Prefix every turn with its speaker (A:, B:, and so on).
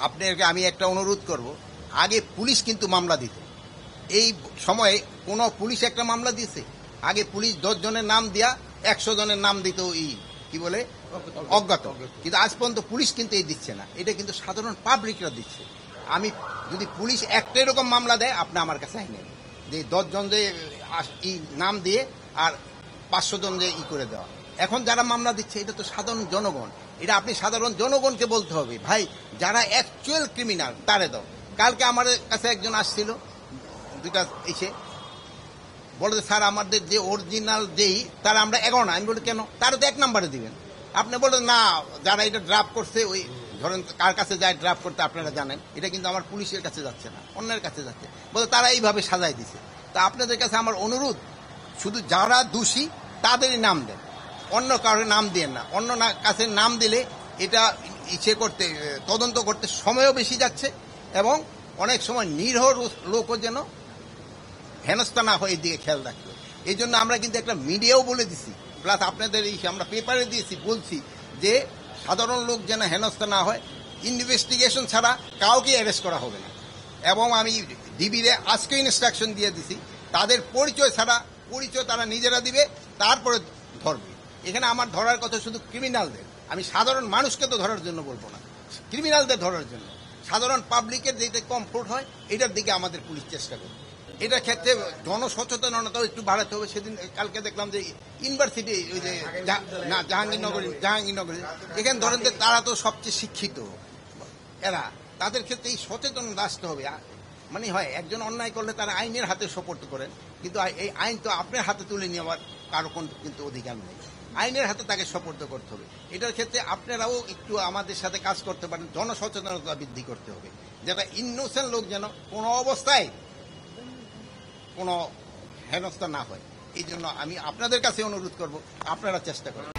A: আপনাকে আমি একটা অনুরোধ করব, আগে পুলিশ কিন্তু মামলা দিত। এই সময়ে কোন পুলিশ একটা মামলা দিয়েছে? আগে পুলিশ 10 জনের নাম দিয়া 100 জনের নাম দিত, কি বলে অজ্ঞাত। কিন্তু আজ পর্যন্ত পুলিশ কিন্তু এই দিচ্ছে না, এটা কিন্তু সাধারণ পাবলিকরা দিচ্ছে। আমি যদি পুলিশ একটা এরকম মামলা দেয়, আপনি আমার কাছে আইনেন যে 10 জন যে নাম দিয়ে আর 500 জন যে করে দেওয়া। এখন যারা মামলা দিচ্ছে এটা তো সাধারণ জনগণ। এটা আপনি সাধারণ জনগণকে বলতে হবে, ভাই যারা অ্যাকচুয়াল ক্রিমিনাল তারে দাও। কালকে আমার কাছে একজন আসছিল, দুইটা এসে বলে স্যার আমাদের যে অরিজিনাল যেই তারা আমরা 11 না। আমি বলি কেন? তারা তো 1 নম্বরে দিবেন। আপনি বলেন না, যারা এটা ড্রাফট করছে ওই ধরেন কার কাছে যায় ড্রাফট করতে আপনারা জানেন, এটা কিন্তু আমার পুলিশের কাছে যাচ্ছে না, অন্যের কাছে যাচ্ছে। বলে তারা এইভাবে সাজাই দিছে। তা আপনাদের কাছে আমার অনুরোধ, শুধু যারা দোষী তাদেরই নাম দেন, অন্য কারোর নাম দিয়েন না। অন্য কাছে নাম দিলে এটা করতে তদন্ত করতে সময়ও বেশি যাচ্ছে এবং অনেক সময় নিরীহ লোকও যেন হেনস্থা না হয়, এই দিকে খেয়াল রাখতে। এই জন্য আমরা কিন্তু একটা মিডিয়াও বলে দিছি, প্লাস আপনাদের আমরা পেপারে দিয়েছি, বলছি যে সাধারণ লোক যেন হেনস্থা না হয়, ইনভেস্টিগেশন ছাড়া কাউকে অ্যারেস্ট করা হবে না। এবং আমি ডিবিরে আজকে ইনস্ট্রাকশন দিয়ে দিছি, তাদের পরিচয় ছাড়া, পরিচয় তারা নিজেরা দিবে, তারপরে ধরবে। এখানে আমার ধরার কথা শুধু ক্রিমিনালদের, আমি সাধারণ মানুষকে তো ধরার জন্য বলবো না, ক্রিমিনালদের ধরার জন্য। সাধারণ পাবলিকের যেটা কমফোর্ট হয় এটার দিকে আমাদের পুলিশ চেষ্টা করবে। এটার ক্ষেত্রে জনসচেতনতাও একটু বাড়াতে হবে। সেদিন কালকে দেখলাম যে ইউনিভার্সিটি, ওই যে জাহাঙ্গীরনগরী, এখানে ধরেন যে তারা তো সবচেয়ে শিক্ষিত এরা, তাদের ক্ষেত্রে এই সচেতনতা আসতে হবে। মানে হয় একজন অন্যায় করলে তারা আইনের হাতে সোপর্দ করেন, কিন্তু এই আইন তো আপনার হাতে তুলে নেওয়ার কারো কিন্তু অধিকার নেই। আইনের হাতে তাকে সোপর্দ করতে হবে। এটার ক্ষেত্রে আপনারাও একটু আমাদের সাথে কাজ করতে পারেন, জনসচেতনতা বৃদ্ধি করতে হবে, যেটা ইনোসেন্ট লোক যেন কোনো অবস্থায় কোনো হেনস্থা না হয়। এই জন্য আমি আপনাদের কাছে অনুরোধ করব, আপনারা চেষ্টা করেন।